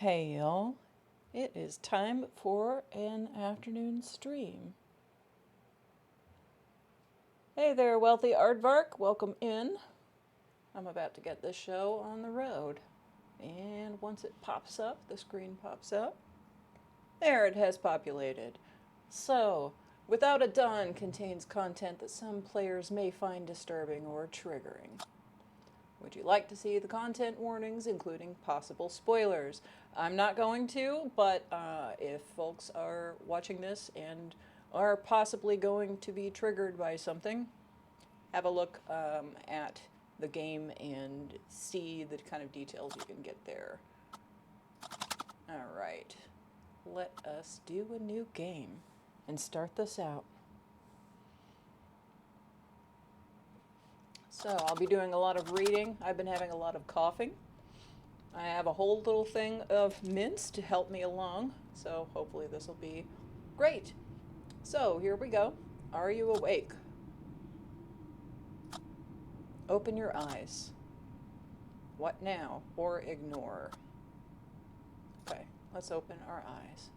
Hey y'all, it is time for an afternoon stream. Hey there, wealthy aardvark, welcome in. I'm about to get this show on the road. And once it pops up, the screen pops up. There, it has populated. So, Without a Dawn contains content that some players may find disturbing or triggering. Would you like to see the content warnings, including possible spoilers? I'm not going to, but if folks are watching this and are possibly going to be triggered by something, have a look at the game and see the kind of details you can get there. All right, let us do a new game and start this out. So I'll be doing a lot of reading. I've been having a lot of coughing. I have a whole little thing of mints to help me along, so hopefully this will be great. So here we go. Are you awake? Open your eyes. What now? Or ignore. Okay, let's open our eyes.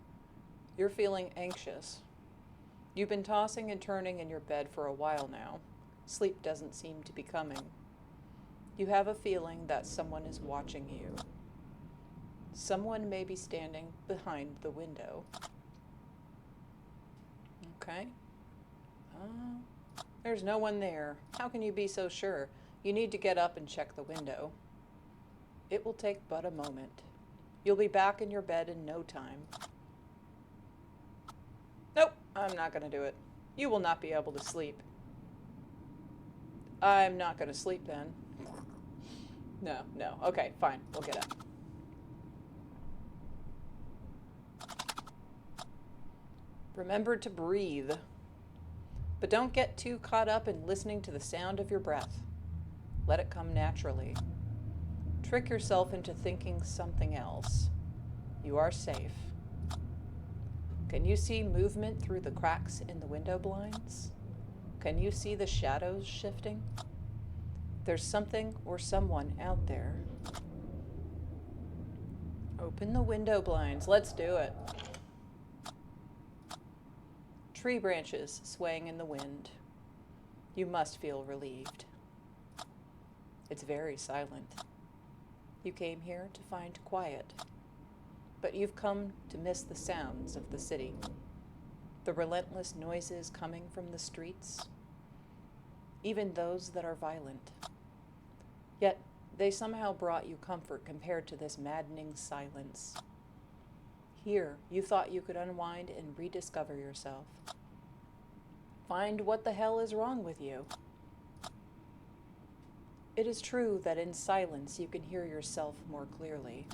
You're feeling anxious. You've been tossing and turning in your bed for a while now. Sleep doesn't seem to be coming. You have a feeling that someone is watching you. Someone may be standing behind the window. Okay. There's no one there. How can you be so sure? You need to get up and check the window. It will take but a moment. You'll be back in your bed in no time. Nope, I'm not going to do it. You will not be able to sleep. I'm not going to sleep then. No. Okay, fine. We'll get up. Remember to breathe. But don't get too caught up in listening to the sound of your breath. Let it come naturally. Trick yourself into thinking something else. You are safe. Can you see movement through the cracks in the window blinds? Can you see the shadows shifting? There's something or someone out there. Open the window blinds. Let's do it. Tree branches swaying in the wind. You must feel relieved. It's very silent. You came here to find quiet, but you've come to miss the sounds of the city. The relentless noises coming from the streets, even those that are violent. Yet they somehow brought you comfort compared to this maddening silence. Here, you thought you could unwind and rediscover yourself. Find what the hell is wrong with you. It is true that in silence you can hear yourself more clearly.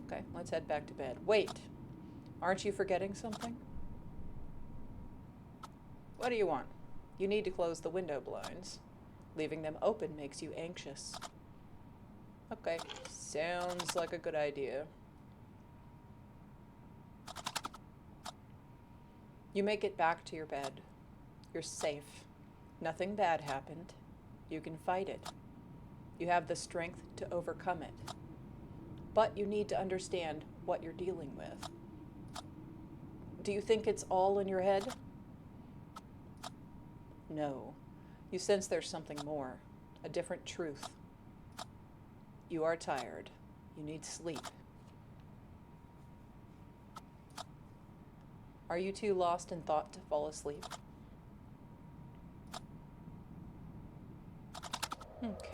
Okay, let's head back to bed. Wait, aren't you forgetting something? What do you want? You need to close the window blinds. Leaving them open makes you anxious. Okay, sounds like a good idea. You make it back to your bed. You're safe. Nothing bad happened. You can fight it. You have the strength to overcome it. But you need to understand what you're dealing with. Do you think it's all in your head? No. You sense there's something more, a different truth. You are tired. You need sleep. Are you too lost in thought to fall asleep? Okay.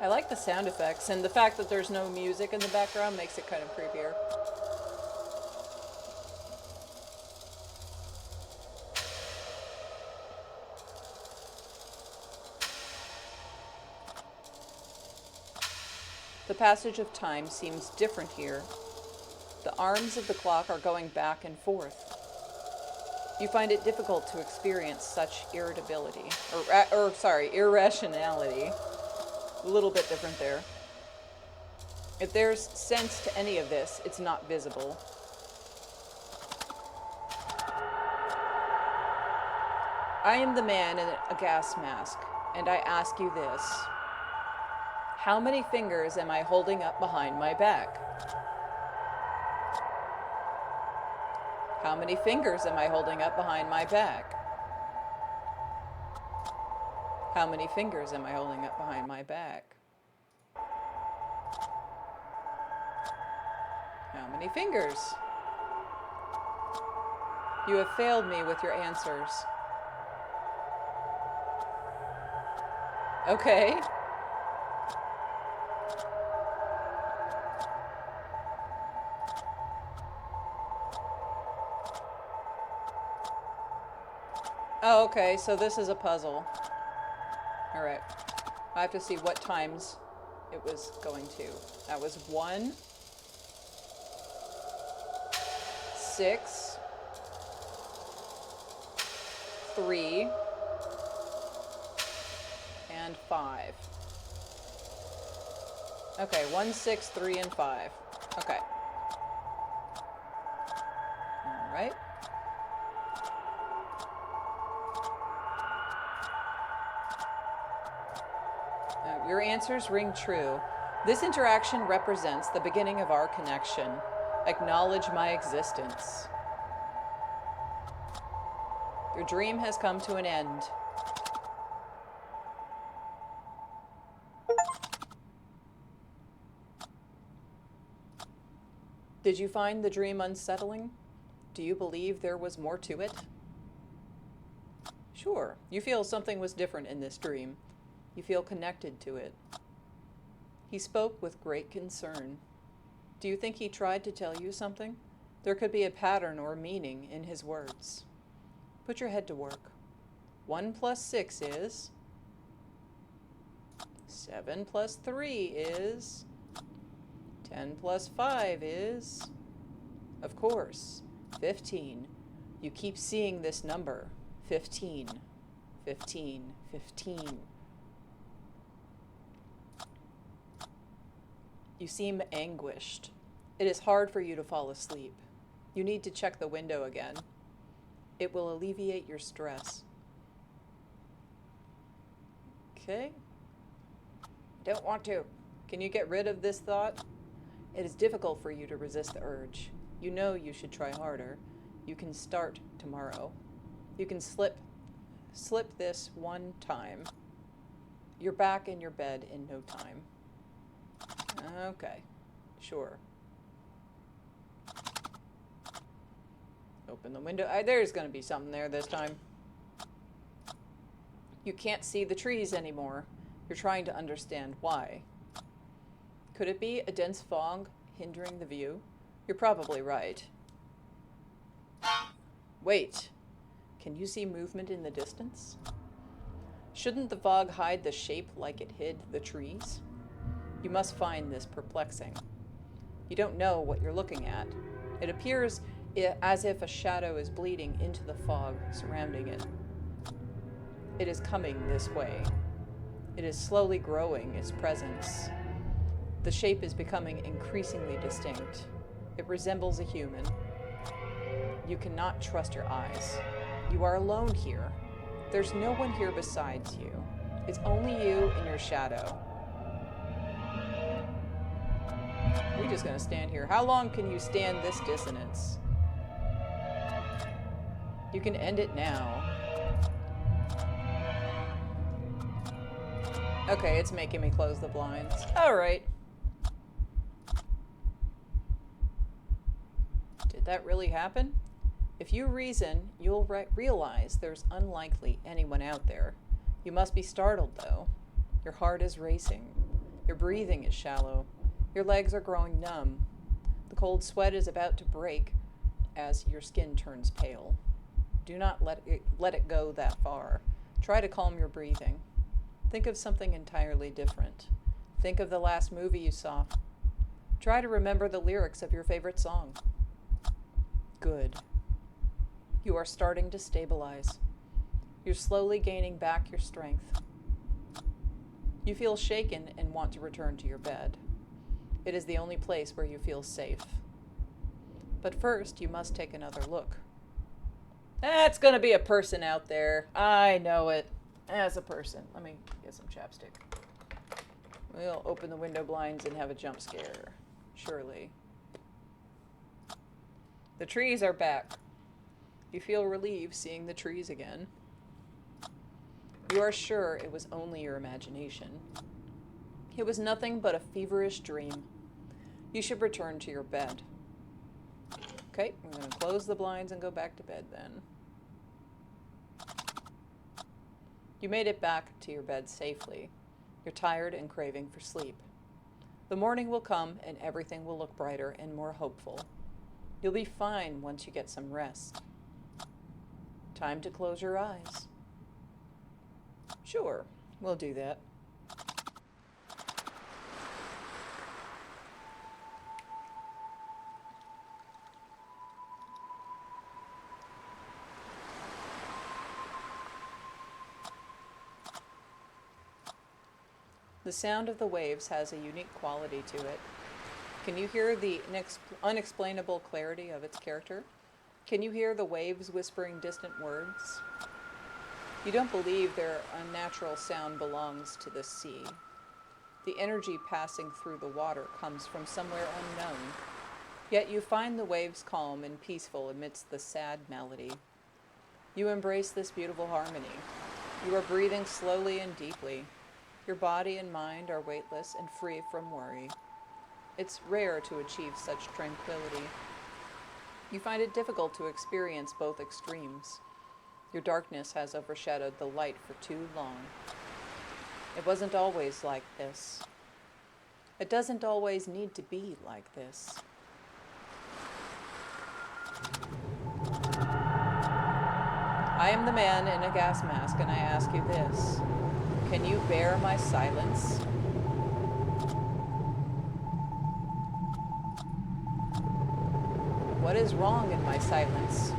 I like the sound effects, and the fact that there's no music in the background makes it kind of creepier. The passage of time seems different here. The arms of the clock are going back and forth. You find it difficult to experience such irritability, irrationality. A little bit different there. If there's sense to any of this, it's not visible. I am the man in a gas mask, and I ask you this. How many fingers am I holding up behind my back? How many fingers am I holding up behind my back? How many fingers am I holding up behind my back? How many fingers? You have failed me with your answers. Okay. Oh, okay, so this is a puzzle. All right. I have to see what times it was going to. That was 1, 6, 3, and 5. Okay, 1, 6, 3, and 5. Okay. All right. Your answers ring true. This interaction represents the beginning of our connection. Acknowledge my existence. Your dream has come to an end. Did you find the dream unsettling? Do you believe there was more to it? Sure, you feel something was different in this dream. You feel connected to it. He spoke with great concern. Do you think he tried to tell you something? There could be a pattern or meaning in his words. Put your head to work. 1 plus 6 is... 7 plus 3 is... 10 plus 5 is... Of course, 15. You keep seeing this number. 15, 15, 15. You seem anguished. It is hard for you to fall asleep. You need to check the window again. It will alleviate your stress. Okay. Don't want to. Can you get rid of this thought? It is difficult for you to resist the urge. You know you should try harder. You can start tomorrow. You can slip this one time. You're back in your bed in no time. Okay, sure. Open the window. There's going to be something there this time. You can't see the trees anymore. You're trying to understand why. Could it be a dense fog hindering the view? You're probably right. Wait. Can you see movement in the distance? Shouldn't the fog hide the shape like it hid the trees? You must find this perplexing. You don't know what you're looking at. It appears as if a shadow is bleeding into the fog surrounding it. It is coming this way. It is slowly growing its presence. The shape is becoming increasingly distinct. It resembles a human. You cannot trust your eyes. You are alone here. There's no one here besides you. It's only you and your shadow. We're just going to stand here. How long can you stand this dissonance? You can end it now. Okay, it's making me close the blinds. All right. Did that really happen? If you reason, you'll realize there's unlikely anyone out there. You must be startled, though. Your heart is racing. Your breathing is shallow. Your legs are growing numb. The cold sweat is about to break as your skin turns pale. Do not let it go that far. Try to calm your breathing. Think of something entirely different. Think of the last movie you saw. Try to remember the lyrics of your favorite song. Good. You are starting to stabilize. You're slowly gaining back your strength. You feel shaken and want to return to your bed. It is the only place where you feel safe. But first, you must take another look. That's gonna be a person out there. I know it. As a person. Let me get some chapstick. We'll open the window blinds and have a jump scare. Surely. The trees are back. You feel relieved seeing the trees again. You are sure it was only your imagination. It was nothing but a feverish dream. You should return to your bed. Okay, I'm going to close the blinds and go back to bed then. You made it back to your bed safely. You're tired and craving for sleep. The morning will come and everything will look brighter and more hopeful. You'll be fine once you get some rest. Time to close your eyes. Sure, we'll do that. The sound of the waves has a unique quality to it. Can you hear the unexplainable clarity of its character? Can you hear the waves whispering distant words? You don't believe their unnatural sound belongs to the sea. The energy passing through the water comes from somewhere unknown. Yet you find the waves calm and peaceful amidst the sad melody. You embrace this beautiful harmony. You are breathing slowly and deeply. Your body and mind are weightless and free from worry. It's rare to achieve such tranquility. You find it difficult to experience both extremes. Your darkness has overshadowed the light for too long. It wasn't always like this. It doesn't always need to be like this. I am the man in a gas mask, and I ask you this. Can you bear my silence? What is wrong in my silence?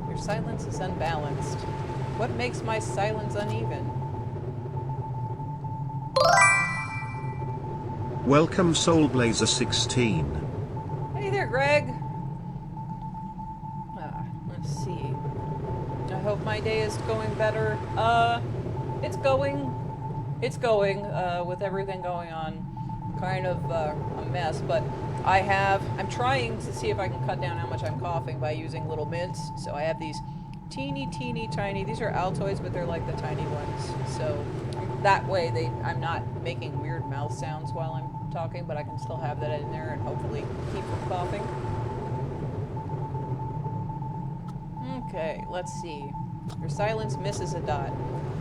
Your silence is unbalanced. What makes my silence uneven? Welcome Soulblazer 16. Hey there, Greg. Let's see. I hope my day is going better. It's going. With everything going on. Kind of a mess, but I'm trying to see if I can cut down how much I'm coughing by using little mints. So I have these teeny tiny, these are Altoids, but they're like the tiny ones. So that way I'm not making weird mouth sounds while I'm talking, but I can still have that in there and hopefully keep from coughing. Okay, let's see. Your silence misses a dot.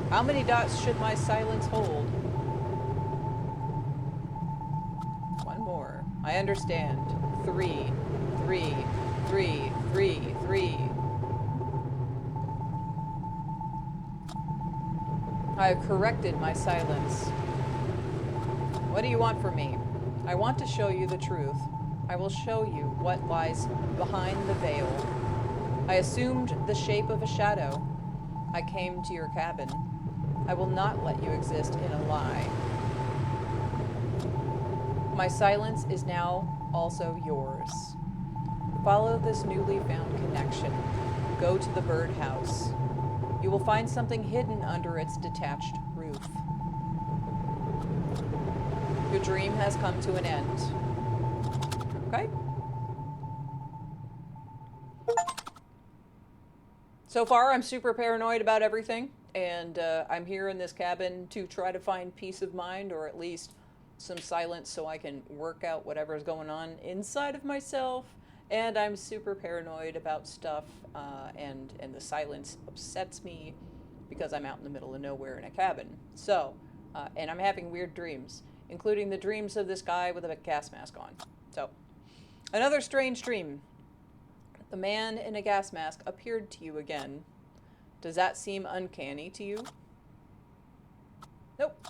How many dots should my silence hold? One more. I understand. 3, 3, 3, 3, 3. I have corrected my silence. What do you want from me? I want to show you the truth. I will show you what lies behind the veil. I assumed the shape of a shadow. I came to your cabin. I will not let you exist in a lie. My silence is now also yours. Follow this newly found connection. Go to the birdhouse. You will find something hidden under its detached roof. Your dream has come to an end. Okay? So far, I'm super paranoid about everything, and I'm here in this cabin to try to find peace of mind, or at least some silence so I can work out whatever's going on inside of myself. And I'm super paranoid about stuff, and the silence upsets me because I'm out in the middle of nowhere in a cabin. So, and I'm having weird dreams, including the dreams of this guy with a gas mask on. So, another strange dream. The man in a gas mask appeared to you again. Does that seem uncanny to you? Nope.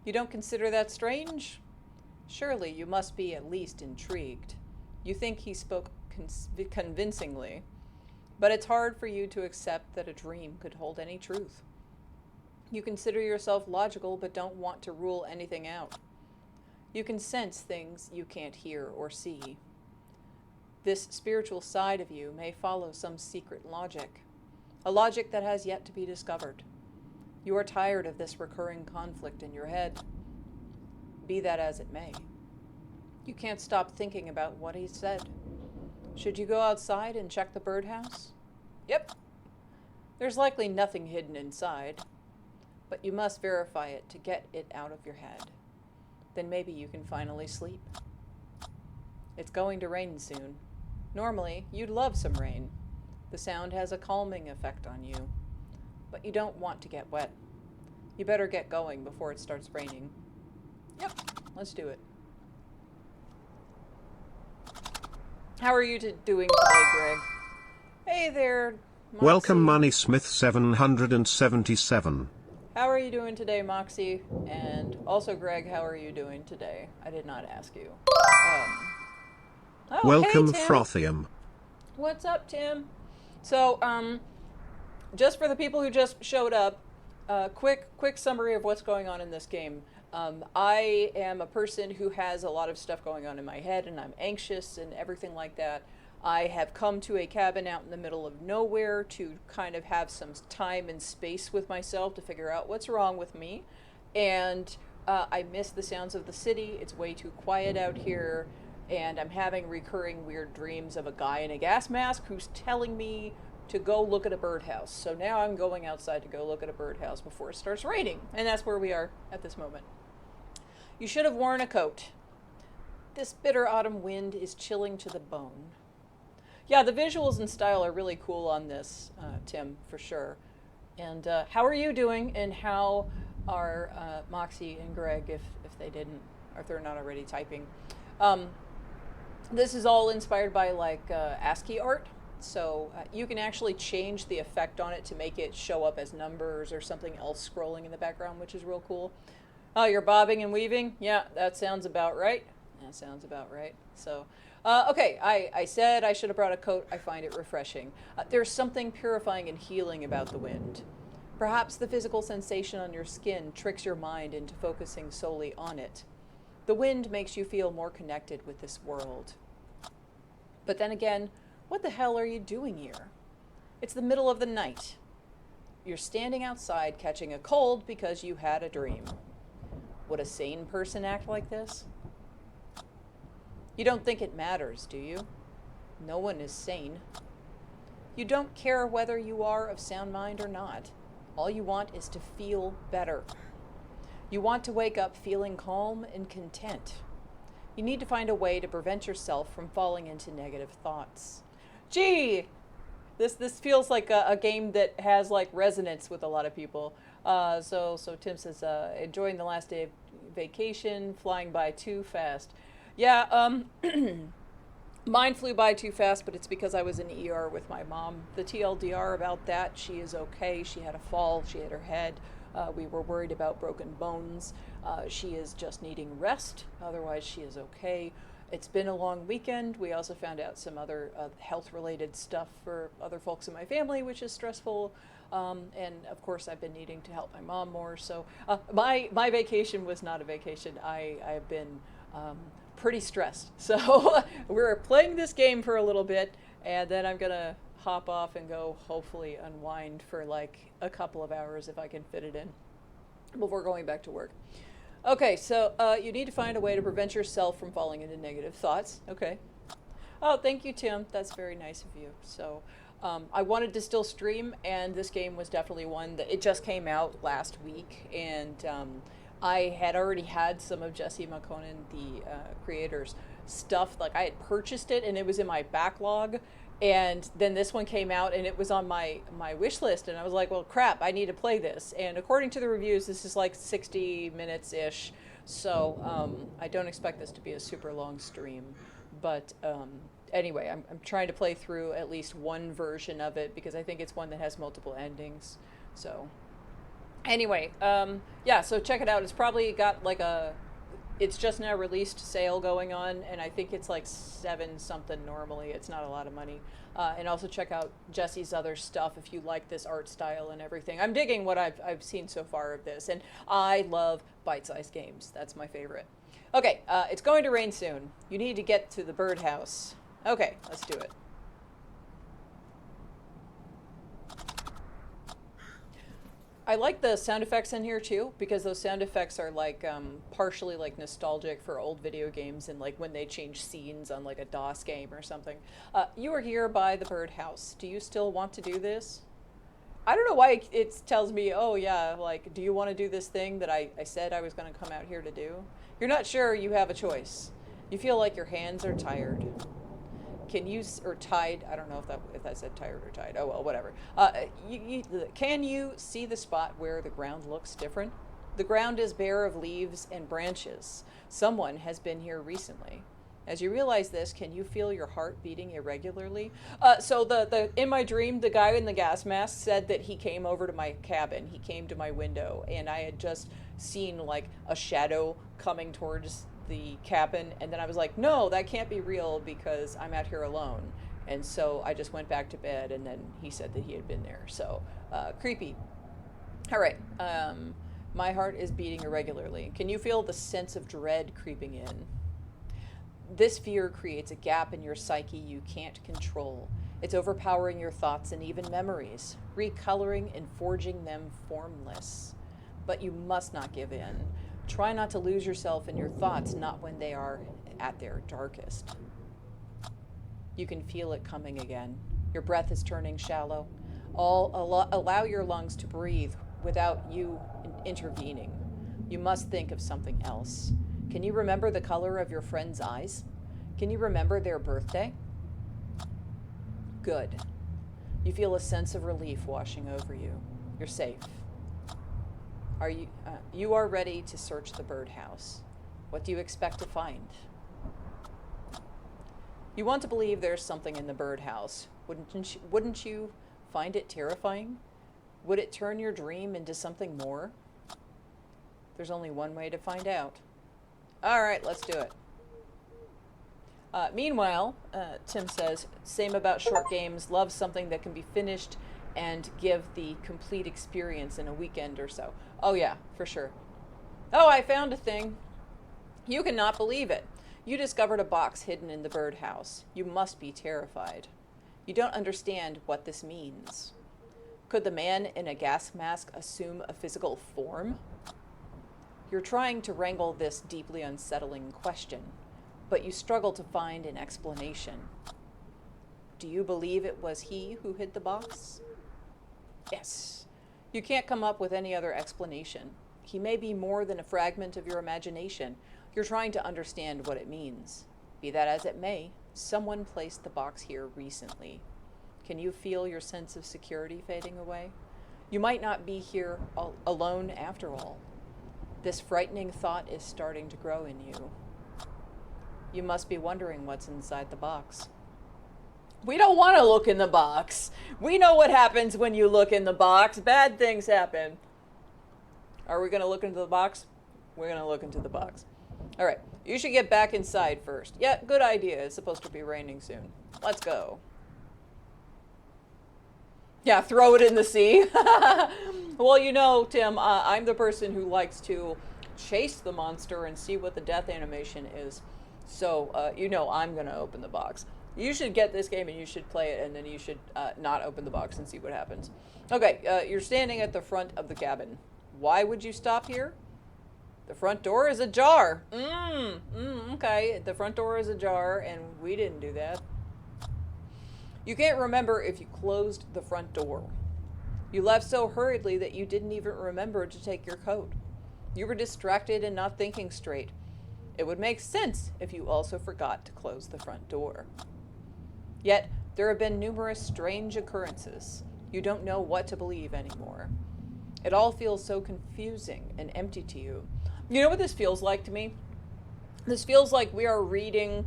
You don't consider that strange? Surely you must be at least intrigued. You think he spoke convincingly, but it's hard for you to accept that a dream could hold any truth. You consider yourself logical but don't want to rule anything out. You can sense things you can't hear or see. This spiritual side of you may follow some secret logic, a logic that has yet to be discovered. You are tired of this recurring conflict in your head. Be that as it may. You can't stop thinking about what he said. Should you go outside and check the birdhouse? Yep. There's likely nothing hidden inside, but you must verify it to get it out of your head. Then maybe you can finally sleep. It's going to rain soon. Normally, you'd love some rain. The sound has a calming effect on you. But you don't want to get wet. You better get going before it starts raining. Yep, let's do it. How are you doing today, Greg? Hey there, Moxie. Welcome Money Smith 777. How are you doing today, Moxie? And also, Greg, how are you doing today? I did not ask you. Welcome hey, Tim. Frothium. What's up, Tim? So, just for the people who just showed up, quick summary of what's going on in this game. I am a person who has a lot of stuff going on in my head, and I'm anxious and everything like that. I have come to a cabin out in the middle of nowhere to kind of have some time and space with myself to figure out what's wrong with me. And I miss the sounds of the city. It's way too quiet out here. And I'm having recurring weird dreams of a guy in a gas mask who's telling me to go look at a birdhouse. So now I'm going outside to go look at a birdhouse before it starts raining. And that's where we are at this moment. You should have worn a coat. This bitter autumn wind is chilling to the bone. Yeah, the visuals and style are really cool on this, Tim, for sure. And how are you doing? And how are Moxie and Greg, if they didn't, or if they're not already typing? This is all inspired by like ASCII art. So you can actually change the effect on it to make it show up as numbers or something else scrolling in the background, which is real cool. Oh, you're bobbing and weaving? Yeah, that sounds about right. That sounds about right. So, okay, I said I should have brought a coat. I find it refreshing. There's something purifying and healing about the wind. Perhaps the physical sensation on your skin tricks your mind into focusing solely on it. The wind makes you feel more connected with this world. But then again, what the hell are you doing here? It's the middle of the night. You're standing outside catching a cold because you had a dream. Would a sane person act like this? You don't think it matters, do you? No one is sane. You don't care whether you are of sound mind or not. All you want is to feel better. You want to wake up feeling calm and content. You need to find a way to prevent yourself from falling into negative thoughts. Gee, this feels like a game that has like resonance with a lot of people. So Tim says, enjoying the last day of vacation, flying by too fast. Yeah, mine flew by too fast, but it's because I was in ER with my mom. The TLDR about that, she is okay. She had a fall, she hit her head. We were worried about broken bones. She is just needing rest. Otherwise, she is okay. It's been a long weekend. We also found out some other health-related stuff for other folks in my family, which is stressful. And of course, I've been needing to help my mom more. So my vacation was not a vacation. I've been pretty stressed. So we're playing this game for a little bit, and then I'm gonna hop off and go hopefully unwind for like a couple of hours if I can fit it in before going back to work. Okay, so you need to find a way to prevent yourself from falling into negative thoughts. Okay. Oh, thank you, Tim. That's very nice of you. So I wanted to still stream, and this game was definitely one that it just came out last week, and I had already had some of Jesse McConan, the creator's stuff. Like I had purchased it, and it was in my backlog. And then this one came out, and it was on my wish list, and I was like, well, crap, I need to play this. And according to the reviews, this is like 60 minutes-ish, so I don't expect this to be a super long stream. But anyway, I'm trying to play through at least one version of it, because I think it's one that has multiple endings. So anyway, yeah, so check it out. It's probably got like a It's just now released, sale going on, and I think it's like 7 something normally. It's not a lot of money. And also check out Jesse's other stuff if you like this art style and everything. I'm digging what I've seen so far of this, and I love bite-sized games. That's my favorite. Okay, it's going to rain soon. You need to get to the birdhouse. Okay, let's do it. I like the sound effects in here too, because those sound effects are like partially like nostalgic for old video games and like when they change scenes on like a DOS game or something. You are here by the birdhouse. Do you still want to do this? I don't know why it tells me, oh yeah, like, do you want to do this thing that I said I was going to come out here to do? You're not sure, you have a choice. You feel like your hands are tired. Can you, or tied, I don't know if that said tired or tied. Oh well, whatever. Can you see the spot where the ground looks different? The ground is bare of leaves and branches. Someone has been here recently. As you realize this, can you feel your heart beating irregularly? So the in my dream, the guy in the gas mask said that he came over to my cabin. He came to my window, and I had just seen like a shadow coming towards the cabin, and then I was like, no, that can't be real because I'm out here alone. And so I just went back to bed, and then he said that he had been there. So creepy. All right. My heart is beating irregularly. Can you feel the sense of dread creeping in? This fear creates a gap in your psyche you can't control. It's overpowering your thoughts and even memories, recoloring and forging them formless. But you must not give in. Try not to lose yourself in your thoughts, not when they are at their darkest. You can feel it coming again. Your breath is turning shallow. Allow your lungs to breathe without you intervening. You must think of something else. Can you remember the color of your friend's eyes? Can you remember their birthday? Good. You feel a sense of relief washing over you. You're safe. You are ready to search the birdhouse. What do you expect to find? You want to believe there's something in the birdhouse. Wouldn't you find it terrifying? Would it turn your dream into something more? There's only one way to find out. All right, let's do it. Meanwhile, Tim says, same about short games. Love something that can be finished and give the complete experience in a weekend or so. Oh yeah, for sure. Oh, I found a thing. You cannot believe it. You discovered a box hidden in the birdhouse. You must be terrified. You don't understand what this means. Could the man in a gas mask assume a physical form? You're trying to wrangle this deeply unsettling question, but you struggle to find an explanation. Do you believe it was he who hid the box? Yes. You can't come up with any other explanation. He may be more than a fragment of your imagination. You're trying to understand what it means. Be that as it may, someone placed the box here recently. Can you feel your sense of security fading away? You might not be here alone after all. This frightening thought is starting to grow in you. You must be wondering what's inside the box. We don't want to look in the box. We know what happens when you look in the box. Bad things happen. Are we going to look into the box? We're going to look into the box. All right. You should get back inside first. Yeah, good idea. It's supposed to be raining soon. Let's go. Yeah, throw it in the sea. Well, you know, Tim, I'm the person who likes to chase the monster and see what the death animation is. So, you know, I'm going to open the box. You should get this game and you should play it, and then you should not open the box and see what happens. Okay, you're standing at the front of the cabin. Why would you stop here? The front door is ajar. Okay, the front door is ajar, and we didn't do that. You can't remember if you closed the front door. You left so hurriedly that you didn't even remember to take your coat. You were distracted and not thinking straight. It would make sense if you also forgot to close the front door. Yet, there have been numerous strange occurrences. You don't know what to believe anymore. It all feels so confusing and empty to you. You know what this feels like to me? This feels like we are reading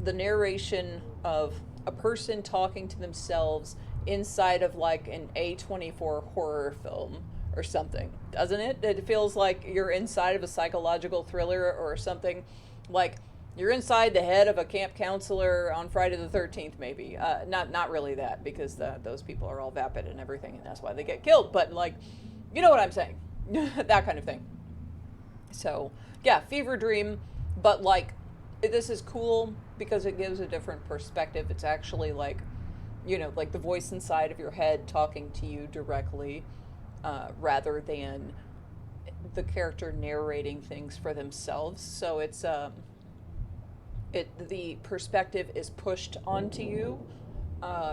the narration of a person talking to themselves inside of like an A24 horror film, or something, doesn't it? It feels like you're inside of a psychological thriller or something, like you're inside the head of a camp counselor on Friday the 13th, maybe. Not really that, because those people are all vapid and everything, and that's why they get killed. But like, you know what I'm saying? That kind of thing. So yeah, fever dream, but like this is cool because it gives a different perspective. It's actually like, like the voice inside of your head talking to you directly, rather than the character narrating things for themselves. So it's the perspective is pushed onto you.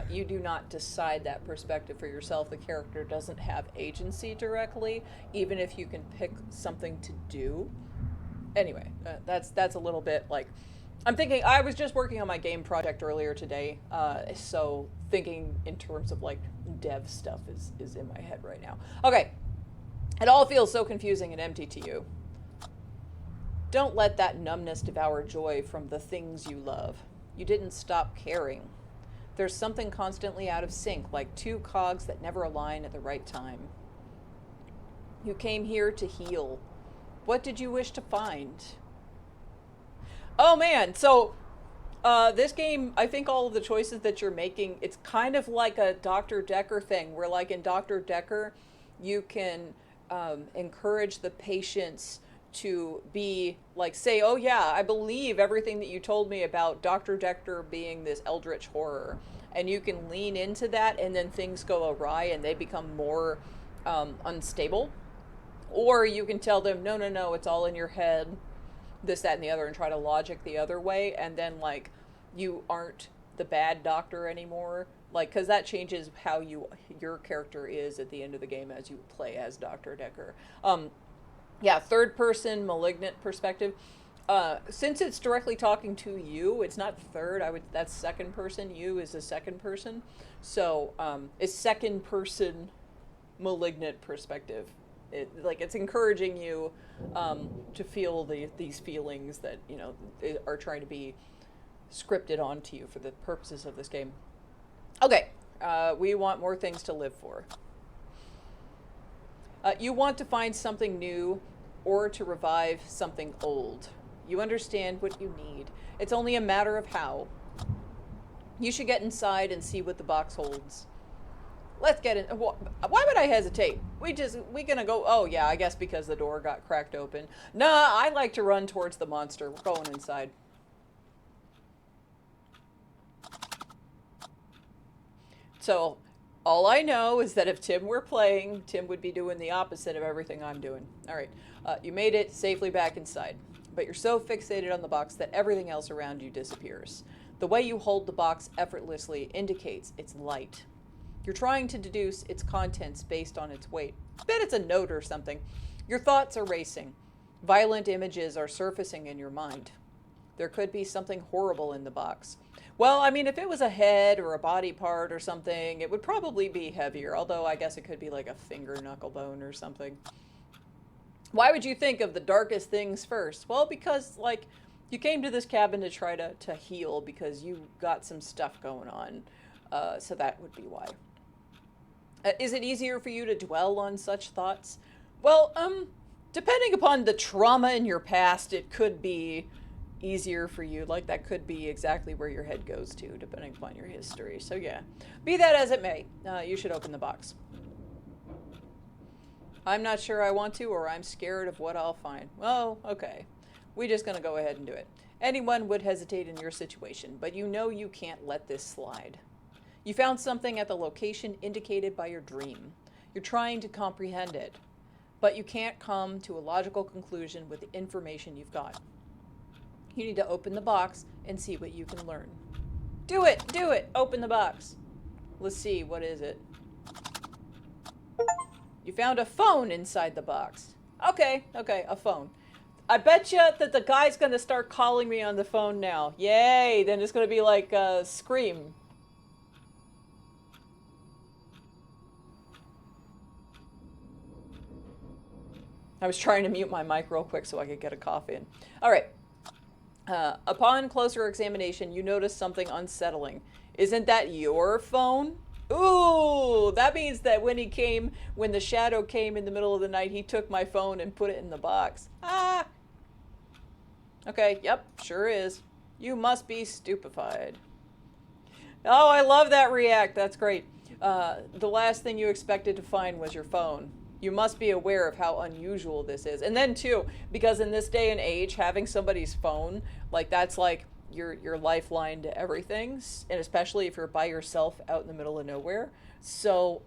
You do not decide that perspective for yourself. The character doesn't have agency directly, even if you can pick something to do. Anyway, that's a little bit like, I'm thinking. I was just working on my game project earlier today, so thinking in terms of like dev stuff is in my head right now. Okay, it all feels so confusing and empty to you. Don't let that numbness devour joy from the things you love. You didn't stop caring. There's something constantly out of sync, like two cogs that never align at the right time. You came here to heal. What did you wish to find? Oh man, so this game, I think all of the choices that you're making, it's kind of like a Dr. Decker thing, where like in Dr. Decker, you can encourage the patients to be like, say, oh yeah, I believe everything that you told me about Dr. Decker being this eldritch horror. And you can lean into that, and then things go awry and they become more unstable. Or you can tell them, no, no, no, it's all in your head, this, that, and the other, and try to logic the other way. And then, like, you aren't the bad doctor anymore. Like, because that changes how your character is at the end of the game as you play as Dr. Decker. Yeah, third person malignant perspective. Since it's directly talking to you, it's not third. That's second person. You is a second person. So it's second person malignant perspective. It's encouraging you to feel these feelings that are trying to be scripted onto you for the purposes of this game. Okay, we want more things to live for. You want to find something new or to revive something old. You understand what you need. It's only a matter of how. You should get inside and see what the box holds. Let's get in. Why would I hesitate? We gonna go. Oh yeah, I guess because the door got cracked open. Nah, I like to run towards the monster. We're going inside. So all I know is that if Tim were playing, Tim would be doing the opposite of everything I'm doing. All right, you made it safely back inside, but you're so fixated on the box that everything else around you disappears. The way you hold the box effortlessly indicates its light. You're trying to deduce its contents based on its weight. Bet it's a note or something. Your thoughts are racing. Violent images are surfacing in your mind. There could be something horrible in the box. Well, I mean, if it was a head or a body part or something, it would probably be heavier, although I guess it could be like a finger knuckle bone or something. Why would you think of the darkest things first? Well, because, like, you came to this cabin to try to heal because you got some stuff going on. So that would be why. Is it easier for you to dwell on such thoughts? Well, depending upon the trauma in your past, it could be easier for you. Like, that could be exactly where your head goes to, depending upon your history. So yeah, be that as it may, you should open the box. I'm not sure I want to, or I'm scared of what I'll find. Well, okay. We're just going to go ahead and do it. Anyone would hesitate in your situation, but you know you can't let this slide. You found something at the location indicated by your dream. You're trying to comprehend it, but you can't come to a logical conclusion with the information you've got. You need to open the box and see what you can learn. Do it! Do it! Open the box. Let's see, what is it? You found a phone inside the box. Okay, a phone. I bet you that the guy's going to start calling me on the phone now. Yay! Then it's going to be like Scream. I was trying to mute my mic real quick so I could get a cough in. All right. Upon closer examination, you notice something unsettling. Isn't that your phone? Ooh, that means that when the shadow came in the middle of the night, he took my phone and put it in the box. Ah! Okay, yep, sure is. You must be stupefied. Oh, I love that react. That's great. The last thing you expected to find was your phone. You must be aware of how unusual this is. And then too, because in this day and age, having somebody's phone, like that's like your lifeline to everything, and especially if you're by yourself out in the middle of nowhere. So,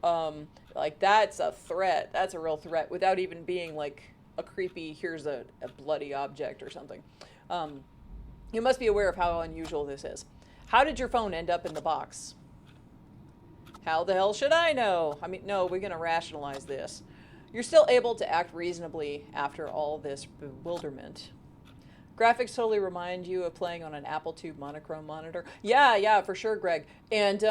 like that's a threat. That's a real threat without even being like a creepy, here's a bloody object or something. Um, you must be aware of how unusual this is. How did your phone end up in the box? How the hell should I know? I mean, no, we're going to rationalize this. You're still able to act reasonably after all this bewilderment. Graphics totally remind you of playing on an Apple II monochrome monitor. Yeah, for sure, Greg. And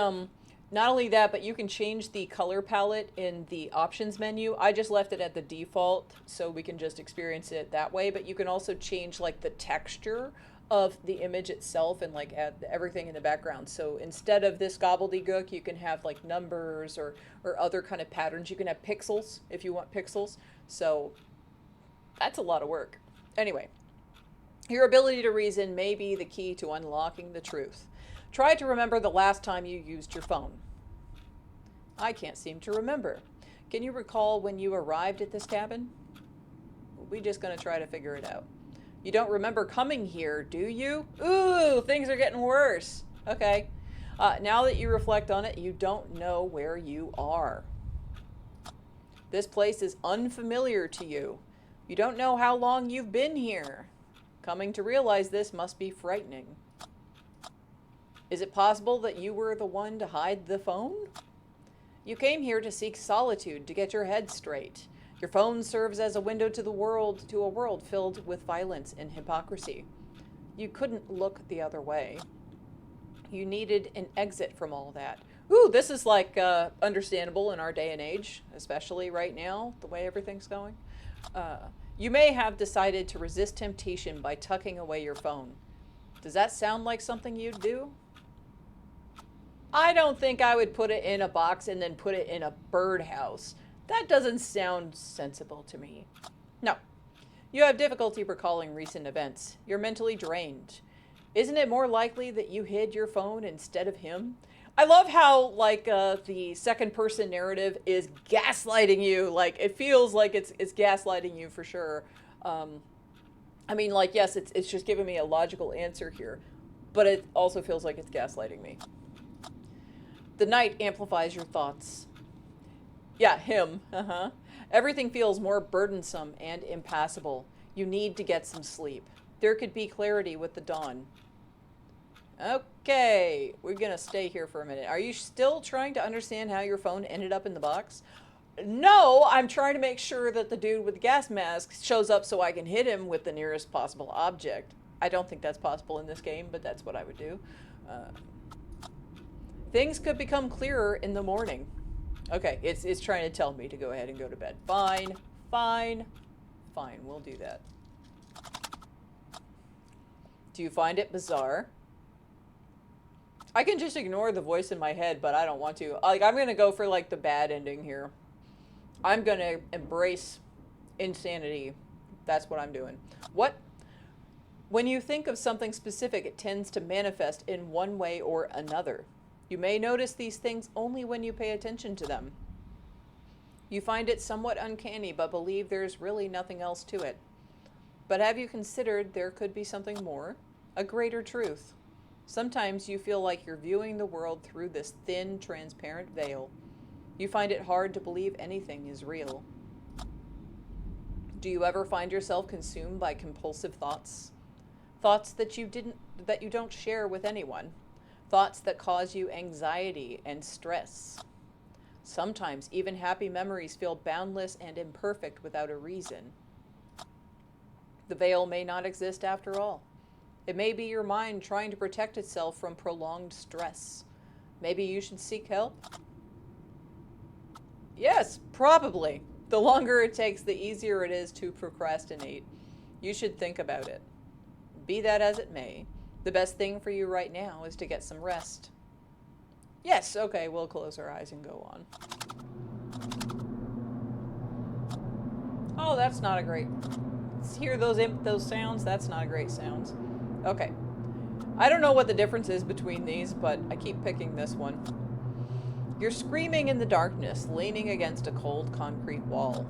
not only that, but you can change the color palette in the options menu. I just left it at the default so we can just experience it that way. But you can also change like the texture of the image itself and like add everything in the background. So instead of this gobbledygook, you can have like numbers or other kind of patterns. You can have pixels if you want pixels. So that's a lot of work. Anyway, your ability to reason may be the key to unlocking the truth. Try to remember the last time you used your phone. I can't seem to remember. Can you recall when you arrived at this cabin? We're just going to try to figure it out. You don't remember coming here, do you? Ooh, things are getting worse. Okay. Now that you reflect on it, you don't know where you are. This place is unfamiliar to you. You don't know how long you've been here. Coming to realize this must be frightening. Is it possible that you were the one to hide the phone? You came here to seek solitude, to get your head straight. Your phone serves as a window to a world filled with violence and hypocrisy. You couldn't look the other way. You needed an exit from all that. Ooh, this is like understandable in our day and age, especially right now, the way everything's going. You may have decided to resist temptation by tucking away your phone. Does that sound like something you'd do? I don't think I would put it in a box and then put it in a birdhouse. That doesn't sound sensible to me. No. You have difficulty recalling recent events. You're mentally drained. Isn't it more likely that you hid your phone instead of him? I love how, like, the second person narrative is gaslighting you. Like, it feels like it's gaslighting you for sure. I mean, like, yes, it's just giving me a logical answer here, but it also feels like it's gaslighting me. The night amplifies your thoughts. Yeah, him. Everything feels more burdensome and impassable. You need to get some sleep. There could be clarity with the dawn. Okay, we're gonna stay here for a minute. Are you still trying to understand how your phone ended up in the box? No, I'm trying to make sure that the dude with the gas mask shows up so I can hit him with the nearest possible object. I don't think that's possible in this game, but that's what I would do. Things could become clearer in the morning. Okay, it's trying to tell me to go ahead and go to bed. Fine, we'll do that. Do you find it bizarre? I can just ignore the voice in my head, but I don't want to. Like, I'm gonna go for like the bad ending here. I'm gonna embrace insanity. That's what I'm doing. What? When you think of something specific, it tends to manifest in one way or another. You may notice these things only when you pay attention to them. You find it somewhat uncanny, but believe there's really nothing else to it. But have you considered there could be something more? A greater truth? Sometimes you feel like you're viewing the world through this thin, transparent veil. You find it hard to believe anything is real. Do you ever find yourself consumed by compulsive thoughts? Thoughts that you don't share with anyone. Thoughts that cause you anxiety and stress. Sometimes even happy memories feel boundless and imperfect without a reason. The veil may not exist after all. It may be your mind trying to protect itself from prolonged stress. Maybe you should seek help? Yes, probably. The longer it takes, the easier it is to procrastinate. You should think about it. Be that as it may, the best thing for you right now is to get some rest. Yes, okay, we'll close our eyes and go on. Oh, that's not a great... Hear those sounds? That's not a great sounds. Okay. I don't know what the difference is between these, but I keep picking this one. You're screaming in the darkness, leaning against a cold concrete wall.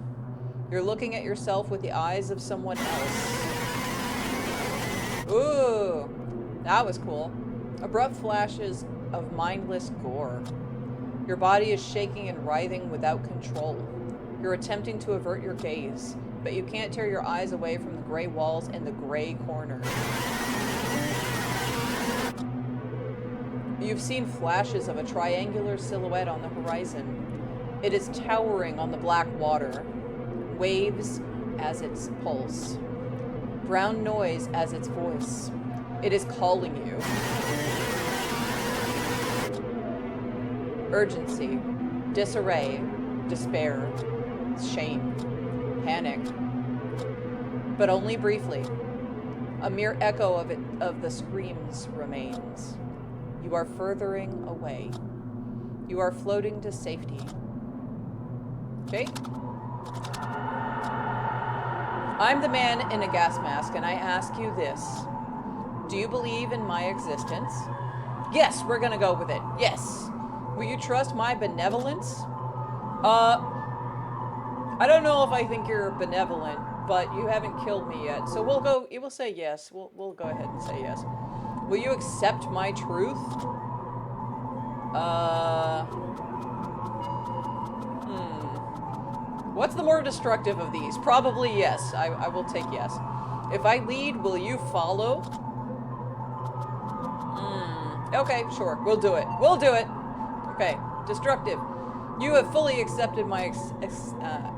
You're looking at yourself with the eyes of someone else. Ooh, that was cool. Abrupt flashes of mindless gore. Your body is shaking and writhing without control. You're attempting to avert your gaze, but you can't tear your eyes away from the gray walls and the gray corners. You've seen flashes of a triangular silhouette on the horizon. It is towering on the black water, waves as its pulse, brown noise as its voice. It is calling you. Urgency, disarray, despair, shame, panic. But only briefly. A mere echo of the screams remains. You are furthering away. You are floating to safety. Okay? I'm the man in a gas mask, and I ask you this. Do you believe in my existence? Yes, we're gonna go with it. Yes. Will you trust my benevolence? I don't know if I think you're benevolent, but you haven't killed me yet. So we'll say yes. We'll go ahead and say yes. Will you accept my truth? What's the more destructive of these? Probably yes. I will take yes. If I lead, will you follow? Okay, sure. We'll do it. We'll do it. Okay. Destructive. You have fully accepted my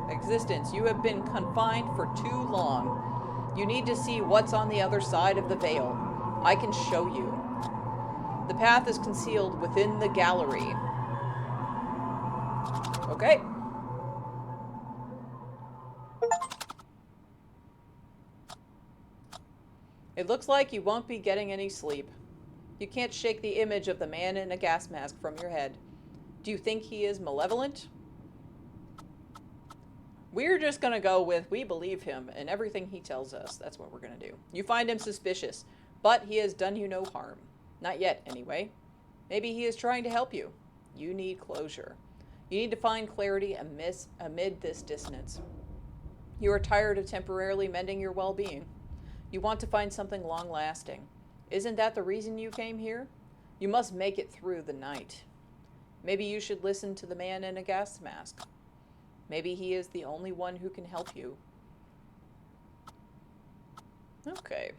existence. You have been confined for too long. You need to see what's on the other side of the veil. I can show you. The path is concealed within the gallery. Okay. It looks like you won't be getting any sleep. You can't shake the image of the man in a gas mask from your head. Do you think he is malevolent? We're just gonna go with we believe him and everything he tells us. That's what we're gonna do. You find him suspicious, but he has done you no harm. Not yet, anyway. Maybe he is trying to help you. You need closure. You need to find clarity amid this dissonance. You are tired of temporarily mending your well-being. You want to find something long-lasting. Isn't that the reason you came here? You must make it through the night. Maybe you should listen to the man in a gas mask. Maybe he is the only one who can help you. Okay.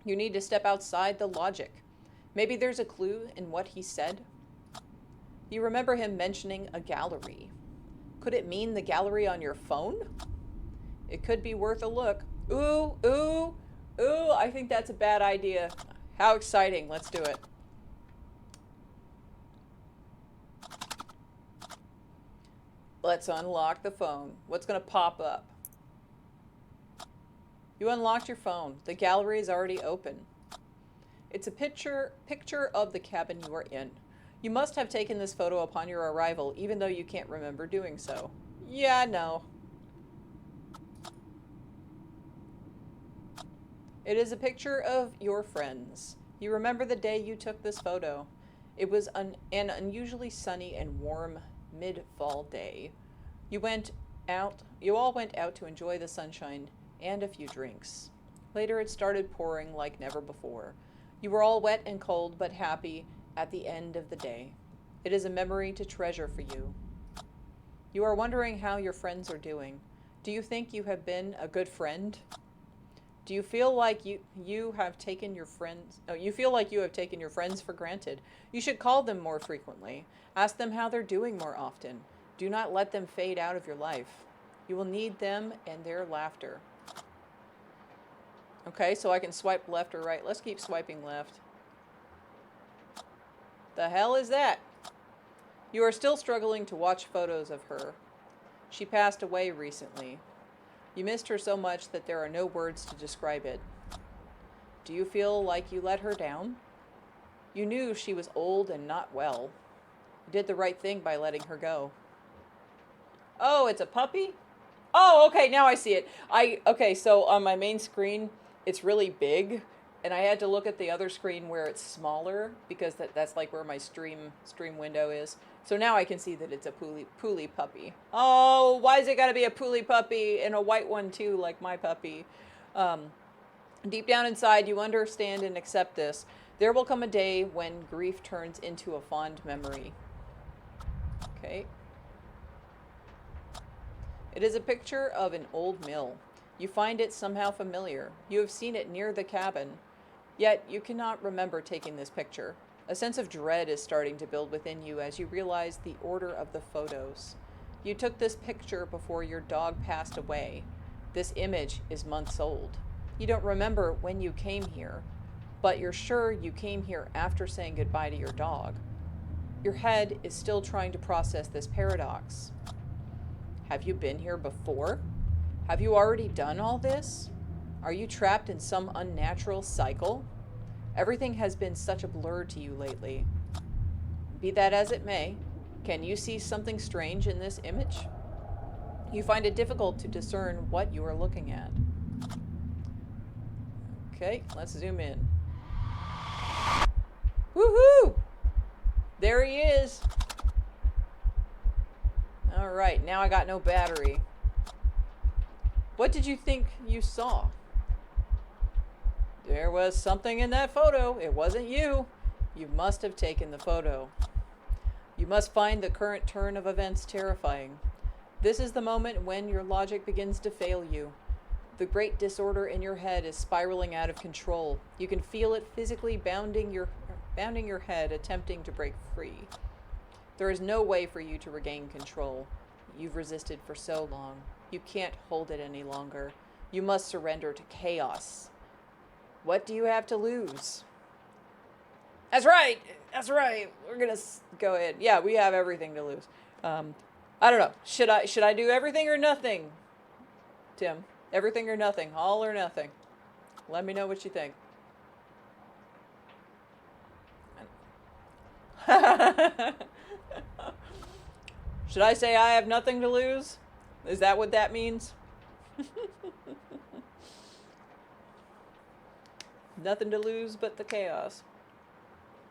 You need to step outside the logic. Maybe there's a clue in what he said. You remember him mentioning a gallery. Could it mean the gallery on your phone? It could be worth a look. Ooh, ooh, ooh, I think that's a bad idea. How exciting. Let's do it. Let's unlock the phone. What's going to pop up? You unlocked your phone. The gallery is already open. It's a picture of the cabin you are in. You must have taken this photo upon your arrival, even though you can't remember doing so. Yeah, no. It is a picture of your friends. You remember the day you took this photo. It was an unusually sunny and warm mid-fall day. You all went out to enjoy the sunshine and a few drinks. Later it started pouring like never before. You were all wet and cold, but happy at the end of the day. It is a memory to treasure for you. You are wondering how your friends are doing. Do you think you have been a good friend? Do you feel like you have taken your friends for granted? You should call them more frequently. Ask them how they're doing more often. Do not let them fade out of your life. You will need them and their laughter. Okay, so I can swipe left or right. Let's keep swiping left. The hell is that? You are still struggling to watch photos of her. She passed away recently. You missed her so much that there are no words to describe it. Do you feel like you let her down? You knew she was old and not well. You did the right thing by letting her go. Oh, it's a puppy? Oh, okay, now I see it. Okay, so on my main screen, it's really big, and I had to look at the other screen where it's smaller because that's like where my stream window is. So now I can see that it's a Poolie puppy. Oh, why is it got to be a Poolie puppy and a white one too, like my puppy? Um, Deep down inside, you understand and accept this. There will come a day when grief turns into a fond memory. Okay. It is a picture of an old mill. You find it somehow familiar. You have seen it near the cabin. Yet you cannot remember taking this picture. A sense of dread is starting to build within you as you realize the order of the photos. You took this picture before your dog passed away. This image is months old. You don't remember when you came here, but you're sure you came here after saying goodbye to your dog. Your head is still trying to process this paradox. Have you been here before? Have you already done all this? Are you trapped in some unnatural cycle? Everything has been such a blur to you lately. Be that as it may, can you see something strange in this image? You find it difficult to discern what you are looking at. Okay, let's zoom in. Woohoo! There he is. All right, now I got no battery. What did you think you saw? There was something in that photo. It wasn't you. You must have taken the photo. You must find the current turn of events terrifying. This is the moment when your logic begins to fail you. The great disorder in your head is spiraling out of control. You can feel it physically bounding your head, attempting to break free. There is no way for you to regain control. You've resisted for so long. You can't hold it any longer. You must surrender to chaos. What do you have to lose? That's right. That's right. We're gonna go ahead. Yeah, we have everything to lose. I don't know. Should I do everything or nothing? Tim, everything or nothing, all or nothing. Let me know what you think. Should I say I have nothing to lose? Is that what that means? Nothing to lose but the chaos.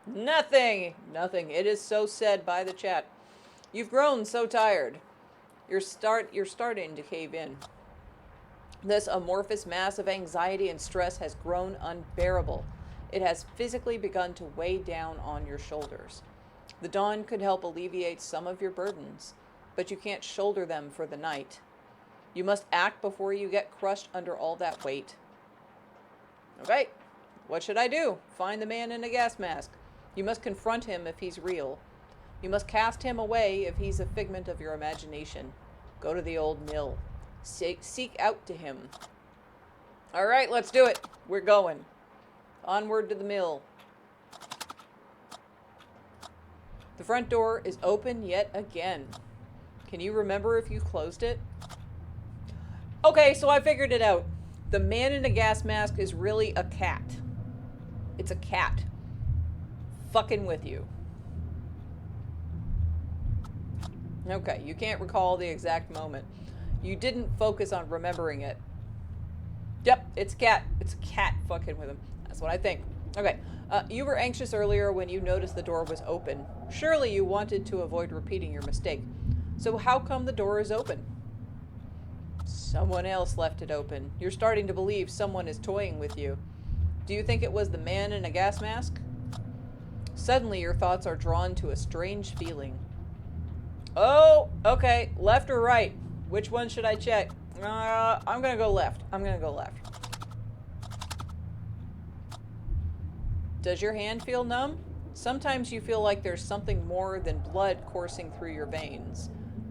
Nothing! Nothing. It is so said by the chat. You've grown so tired. You're starting to cave in. This amorphous mass of anxiety and stress has grown unbearable. It has physically begun to weigh down on your shoulders. The dawn could help alleviate some of your burdens, but you can't shoulder them for the night. You must act before you get crushed under all that weight. Okay, what should I do? Find the man in a gas mask. You must confront him if he's real. You must cast him away if he's a figment of your imagination. Go to the old mill. Seek out to him. All right, let's do it. We're going. Onward to the mill. The front door is open yet again. Can you remember if you closed it? Okay, so I figured it out. The man in a gas mask is really a cat. It's a cat. Fucking with you. Okay, you can't recall the exact moment. You didn't focus on remembering it. Yep, it's a cat. It's a cat fucking with him. That's what I think. Okay, you were anxious earlier when you noticed the door was open. Surely you wanted to avoid repeating your mistake. So how come the door is open? Someone else left it open. You're starting to believe someone is toying with you. Do you think it was the man in a gas mask? Suddenly your thoughts are drawn to a strange feeling. Oh, okay. Left or right? Which one should I check? I'm gonna go left. I'm gonna go left. Does your hand feel numb? Sometimes you feel like there's something more than blood coursing through your veins.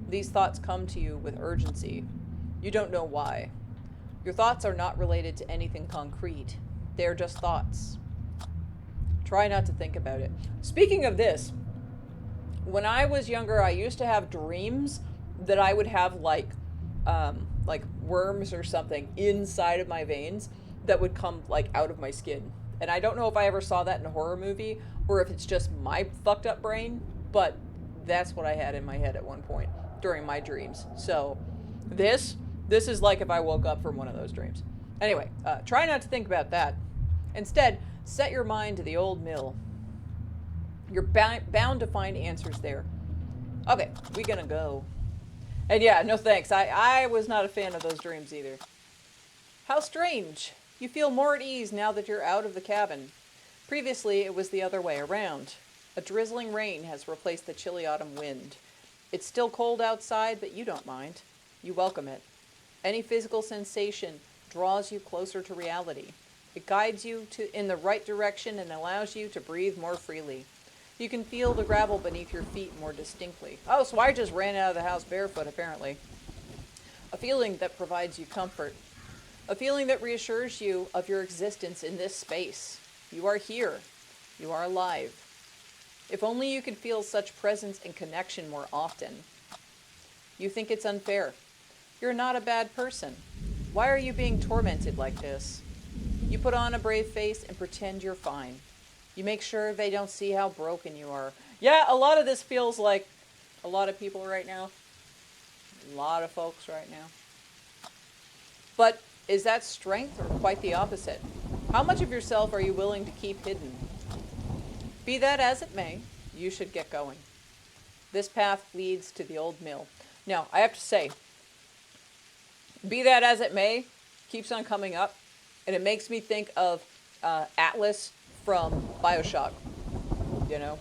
These thoughts come to you with urgency. You don't know why. Your thoughts are not related to anything concrete. They're just thoughts. Try not to think about it. Speaking of this, when I was younger, I used to have dreams that I would have like worms or something inside of my veins that would come like out of my skin. And I don't know if I ever saw that in a horror movie or if it's just my fucked up brain, but That's what I had in my head at one point during my dreams. So this is like if I woke up from one of those dreams. Anyway, try not to think about that. Instead, set your mind to the old mill. You're bound to find answers there. Okay, we gonna go. And yeah, no thanks. I was not a fan of those dreams either. How strange. You feel more at ease now that you're out of the cabin. Previously, it was the other way around. A drizzling rain has replaced the chilly autumn wind. It's still cold outside, but you don't mind. You welcome it. Any physical sensation draws you closer to reality. It guides you in the right direction and allows you to breathe more freely. You can feel the gravel beneath your feet more distinctly. Oh, so I just ran out of the house barefoot, apparently. A feeling that provides you comfort. A feeling that reassures you of your existence in this space. You are here. You are alive. If only you could feel such presence and connection more often. You think it's unfair. You're not a bad person. Why are you being tormented like this? You put on a brave face and pretend you're fine. You make sure they don't see how broken you are. Yeah, a lot of this feels like a lot of people right now. A lot of folks right now. But is that strength or quite the opposite? How much of yourself are you willing to keep hidden? Be that as it may, you should get going. This path leads to the old mill. Now, I have to say, be that as it may, keeps on coming up, and it makes me think of Atlas from BioShock, you know?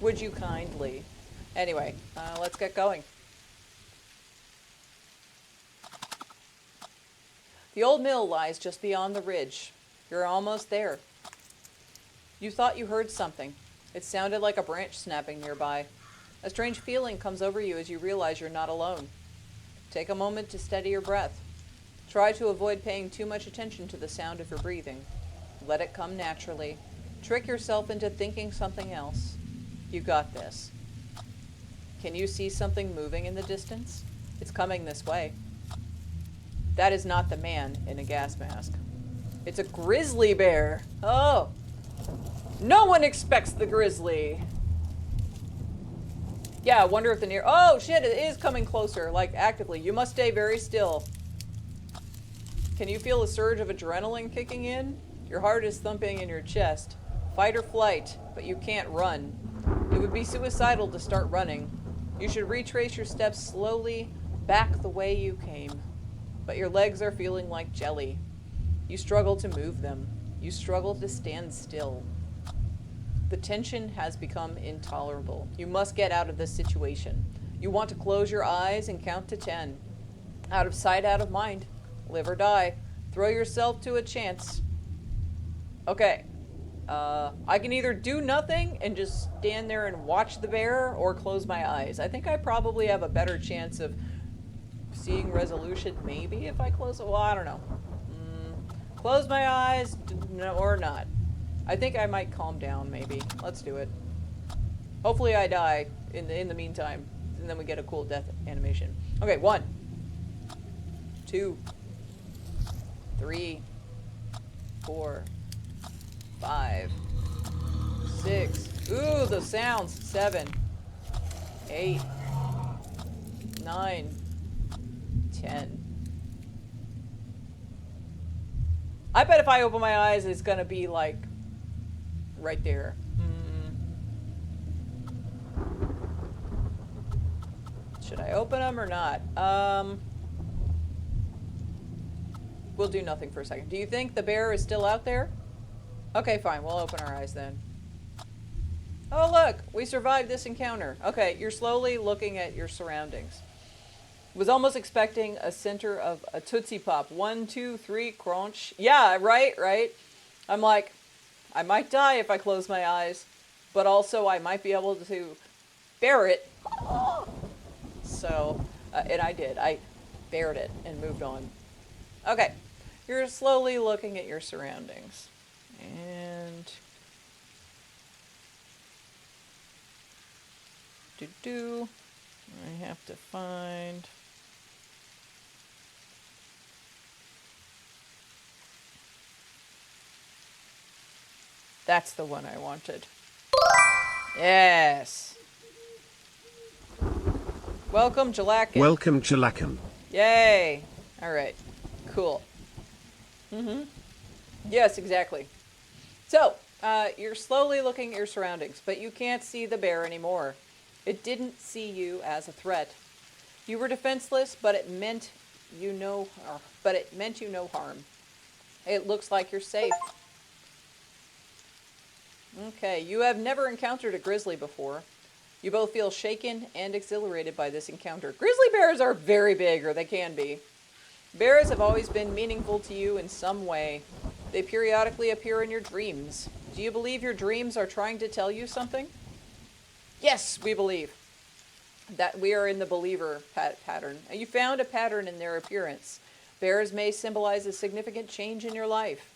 Would you kindly? Anyway, let's get going. The old mill lies just beyond the ridge. You're almost there. You thought you heard something. It sounded like a branch snapping nearby. A strange feeling comes over you as you realize you're not alone. Take a moment to steady your breath. Try to avoid paying too much attention to the sound of your breathing. Let it come naturally. Trick yourself into thinking something else. You got this. Can you see something moving in the distance? It's coming this way. That is not the man in a gas mask. It's a grizzly bear. Oh! No one expects the grizzly. Yeah, I wonder if the near... Oh, shit, it is coming closer, like, actively. You must stay very still. Can you feel a surge of adrenaline kicking in? Your heart is thumping in your chest. Fight or flight, but you can't run. It would be suicidal to start running. You should retrace your steps slowly back the way you came. But your legs are feeling like jelly. You struggle to move them. You struggle to stand still. The tension has become intolerable. You must get out of this situation. You want to close your eyes and count to 10. Out of sight, out of mind. Live or die. Throw yourself to a chance. Okay. I can either do nothing and just stand there and watch the bear or close my eyes. I think I probably have a better chance of seeing resolution maybe if I close it. Well, I don't know. Close my eyes or not. I think I might calm down maybe. Let's do it. Hopefully I die in the meantime. And then we get a cool death animation. Okay, 1, 2, 3, 4, 5, 6. Ooh, the sounds. 7, 8, 9, 10. I bet if I open my eyes, it's gonna be like right there. Should I open them or not? We'll do nothing for a second. Do you think the bear is still out there? Okay, fine. We'll open our eyes then. Oh, look. We survived this encounter. Okay, you're slowly looking at your surroundings. Was almost expecting a center of a Tootsie Pop. 1, 2, 3, crunch. Yeah, right. I'm like, I might die if I close my eyes, but also I might be able to bear it. So, and I did. I bared it and moved on. Okay, you're slowly looking at your surroundings. And... I have to find... That's the one I wanted. Yes. Welcome, Jala-chan. Welcome, Jala-chan. Yay! Alright. Cool. Yes, exactly. So, you're slowly looking at your surroundings, but you can't see the bear anymore. It didn't see you as a threat. You were defenseless, but it meant you no harm. It looks like you're safe. Okay, you have never encountered a grizzly before. You both feel shaken and exhilarated by this encounter. Grizzly bears are very big, or they can be. Bears have always been meaningful to you in some way. They periodically appear in your dreams. Do you believe your dreams are trying to tell you something? Yes, we believe. That we are in the believer pattern. And you found a pattern in their appearance. Bears may symbolize a significant change in your life.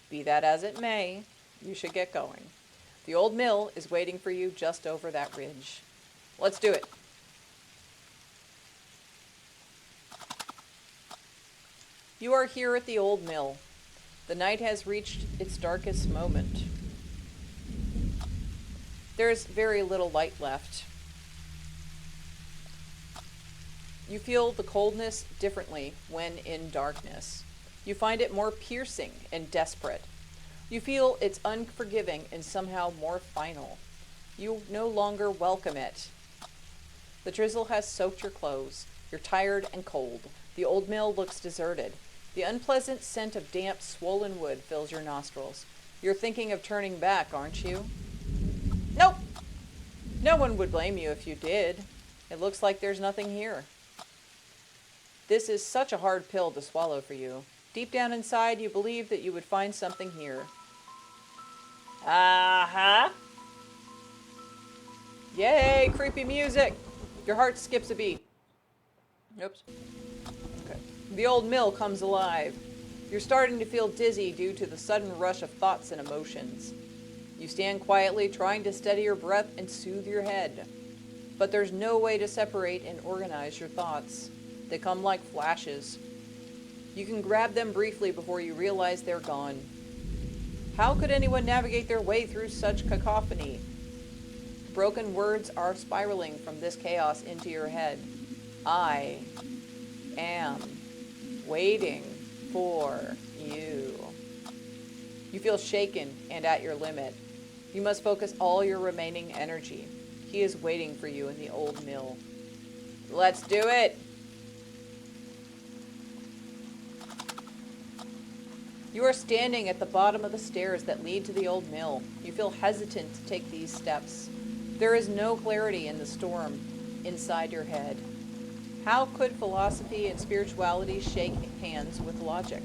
Be that as it may, you should get going. The old mill is waiting for you just over that ridge. Let's do it. You are here at the old mill. The night has reached its darkest moment. There's very little light left. You feel the coldness differently when in darkness. You find it more piercing and desperate. You feel it's unforgiving and somehow more final. You no longer welcome it. The drizzle has soaked your clothes. You're tired and cold. The old mill looks deserted. The unpleasant scent of damp, swollen wood fills your nostrils. You're thinking of turning back, aren't you? Nope. No one would blame you if you did. It looks like there's nothing here. This is such a hard pill to swallow for you. Deep down inside, you believe that you would find something here. Uh-huh. Yay, creepy music. Your heart skips a beat. Oops. Okay. The old mill comes alive. You're starting to feel dizzy due to the sudden rush of thoughts and emotions. You stand quietly, trying to steady your breath and soothe your head. But there's no way to separate and organize your thoughts. They come like flashes. You can grab them briefly before you realize they're gone. How could anyone navigate their way through such cacophony? Broken words are spiraling from this chaos into your head. I am waiting for you. You feel shaken and at your limit. You must focus all your remaining energy. He is waiting for you in the old mill. Let's do it! You are standing at the bottom of the stairs that lead to the old mill. You feel hesitant to take these steps. There is no clarity in the storm inside your head. How could philosophy and spirituality shake hands with logic?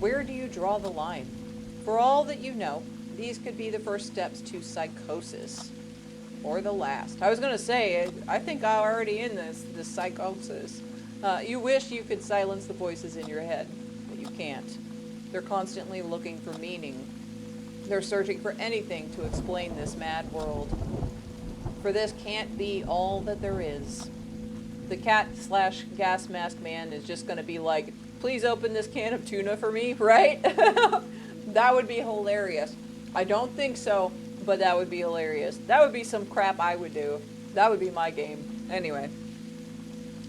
Where do you draw the line? For all that you know, these could be the first steps to psychosis. Or the last. I was going to say, I think I'm already in this psychosis. You wish you could silence the voices in your head, but you can't. They're constantly looking for meaning. They're searching for anything to explain this mad world. For this can't be all that there is. The cat/gas mask man is just going to be like, please open this can of tuna for me, right? That would be hilarious. I don't think so, but that would be hilarious. That would be some crap I would do. That would be my game. Anyway.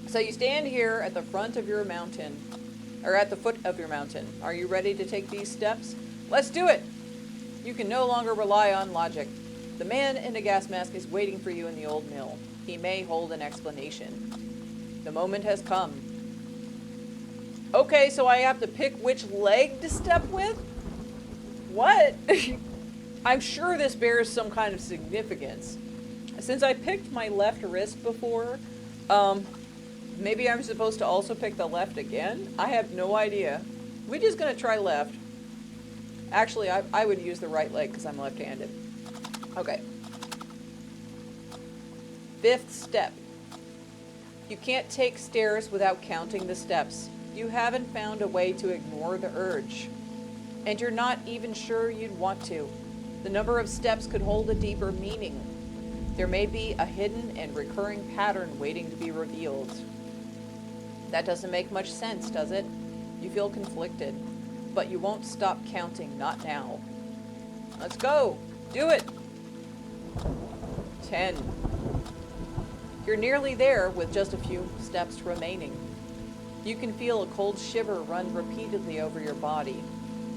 So you stand here at the front of your mountain, or at the foot of your mountain. Are you ready to take these steps? Let's do it! You can no longer rely on logic. The man in a gas mask is waiting for you in the old mill. He may hold an explanation. The moment has come. Okay, so I have to pick which leg to step with? What? I'm sure this bears some kind of significance. Since I picked my left wrist before, maybe I'm supposed to also pick the left again? I have no idea. We're just gonna try left. Actually, I would use the right leg because I'm left-handed. Okay. Fifth step. You can't take stairs without counting the steps. You haven't found a way to ignore the urge. And you're not even sure you'd want to. The number of steps could hold a deeper meaning. There may be a hidden and recurring pattern waiting to be revealed. That doesn't make much sense, does it? You feel conflicted, but you won't stop counting, not now. Let's go! Do it! 10. You're nearly there with just a few steps remaining. You can feel a cold shiver run repeatedly over your body.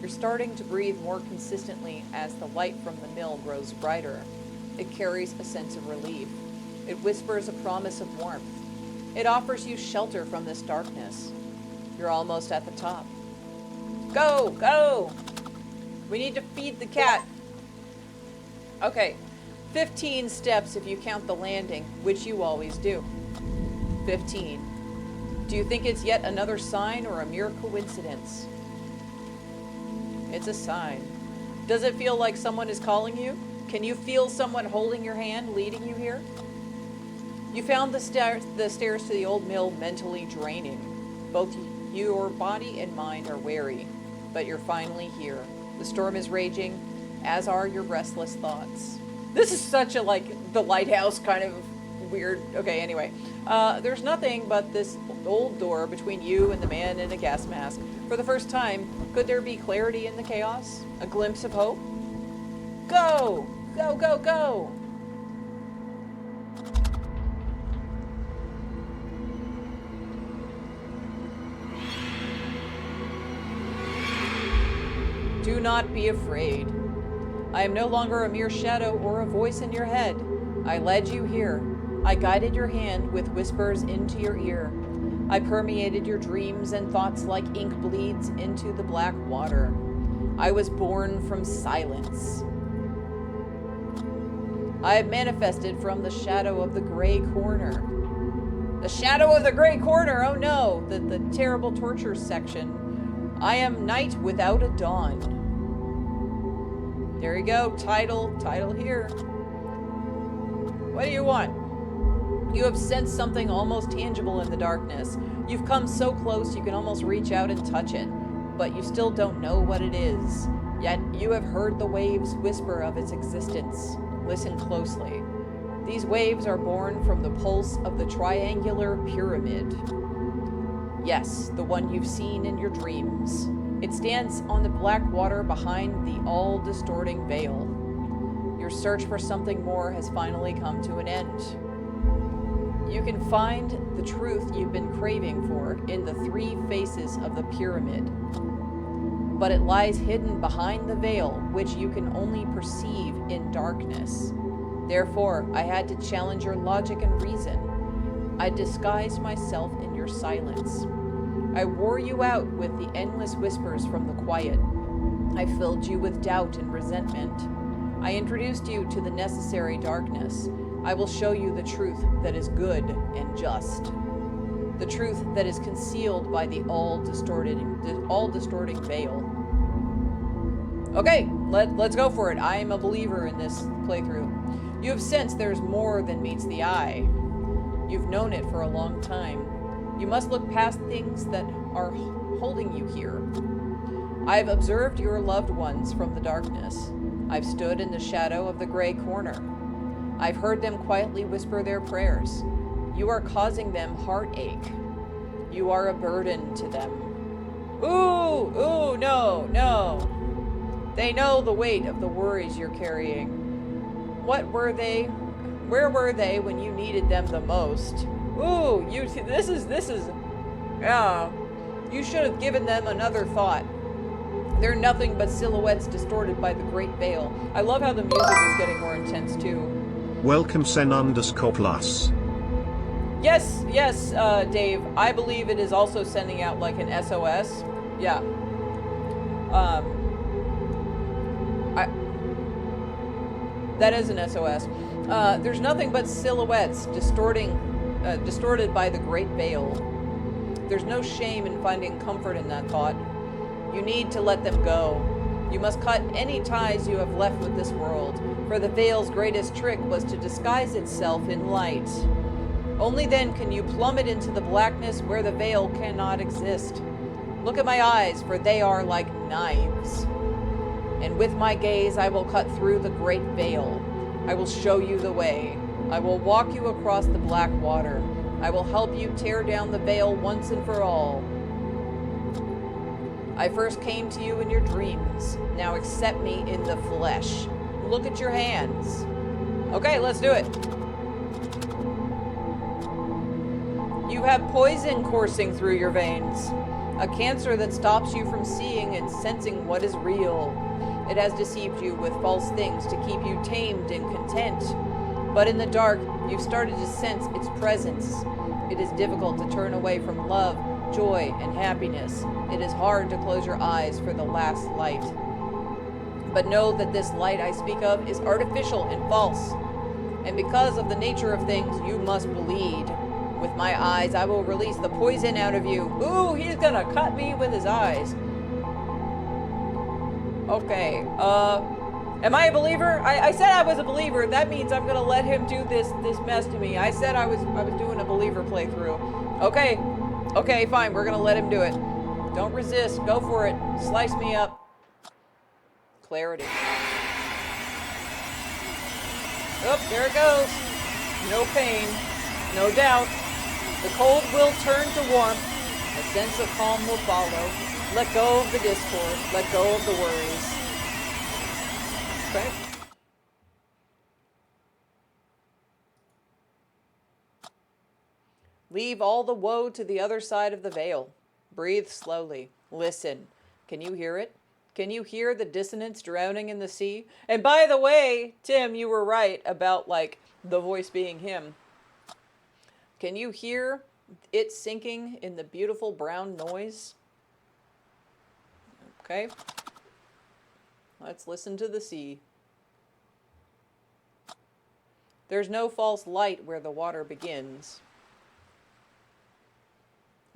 You're starting to breathe more consistently as the light from the mill grows brighter. It carries a sense of relief. It whispers a promise of warmth. It offers you shelter from this darkness. You're almost at the top. Go! Go! We need to feed the cat. Okay. 15 steps if you count the landing, which you always do. 15. Do you think it's yet another sign or a mere coincidence? It's a sign. Does it feel like someone is calling you? Can you feel someone holding your hand, leading you here? You found the stairs to the old mill mentally draining. Both your body and mind are weary, but you're finally here. The storm is raging, as are your restless thoughts. This is such a, like, the lighthouse kind of weird... Okay, anyway. There's nothing but this old door between you and the man in a gas mask. For the first time, could there be clarity in the chaos? A glimpse of hope? Go! Go, go, go! Do not be afraid. I am no longer a mere shadow or a voice in your head. I led you here. I guided your hand with whispers into your ear. I permeated your dreams and thoughts like ink bleeds into the black water. I was born from silence. I have manifested from the shadow of the gray corner. The shadow of the gray corner, oh no, the terrible torture section. I am night without a dawn. There you go, title here. What do you want? You have sensed something almost tangible in the darkness. You've come so close you can almost reach out and touch it, but you still don't know what it is. Yet you have heard the waves whisper of its existence. Listen closely. These waves are born from the pulse of the triangular pyramid. Yes, the one you've seen in your dreams. It stands on the black water behind the all-distorting veil. Your search for something more has finally come to an end. You can find the truth you've been craving for in the three faces of the pyramid. But it lies hidden behind the veil, which you can only perceive in darkness. Therefore, I had to challenge your logic and reason. I disguised myself in your silence. I wore you out with the endless whispers from the quiet. I filled you with doubt and resentment. I introduced you to the necessary darkness. I will show you the truth that is good and just. The truth that is concealed by the all-distorting veil. Okay, let's go for it. I am a believer in this playthrough. You have sensed there's more than meets the eye. You've known it for a long time. You must look past things that are holding you here. I've observed your loved ones from the darkness. I've stood in the shadow of the gray corner. I've heard them quietly whisper their prayers. You are causing them heartache. You are a burden to them. Ooh, no. They know the weight of the worries you're carrying. What were they? Where were they when you needed them the most? Ooh, this is, yeah. You should have given them another thought. They're nothing but silhouettes distorted by the great veil. I love how the music is getting more intense too. Welcome Sen_Plus. Yes, Dave. I believe it is also sending out like an SOS. Yeah. That is an SOS. There's nothing but silhouettes distorted by the great veil. There's no shame in finding comfort in that thought. You need to let them go. You must cut any ties you have left with this world, for the veil's greatest trick was to disguise itself in light. Only then can you plummet into the blackness where the veil cannot exist. Look at my eyes, for they are like knives. And with my gaze I will cut through the great veil. I will show you the way. I will walk you across the black water. I will help you tear down the veil once and for all. I first came to you in your dreams. Now accept me in the flesh. Look at your hands. Okay, let's do it. You have poison coursing through your veins. A cancer that stops you from seeing and sensing what is real. It has deceived you with false things to keep you tamed and content. But in the dark, you've started to sense its presence. It is difficult to turn away from love, joy, and happiness. It is hard to close your eyes for the last light. But know that this light I speak of is artificial and false. And because of the nature of things, you must bleed. With my eyes, I will release the poison out of you. Ooh, he's gonna cut me with his eyes. Okay, am I a believer? I said I was a believer. That means I'm gonna let him do this mess to me. I said I was doing a believer playthrough. Okay, fine, we're gonna let him do it. Don't resist, go for it. Slice me up. Clarity. Oh, there it goes. No pain, no doubt. The cold will turn to warmth. A sense of calm will follow. Let go of the discord. Let go of the worries. Okay. Leave all the woe to the other side of the veil. Breathe slowly. Listen. Can you hear it? Can you hear the dissonance drowning in the sea? And by the way, Tim, you were right about, like, the voice being him. Can you hear it sinking in the beautiful brown noise? Okay. Let's listen to the sea. There's no false light where the water begins.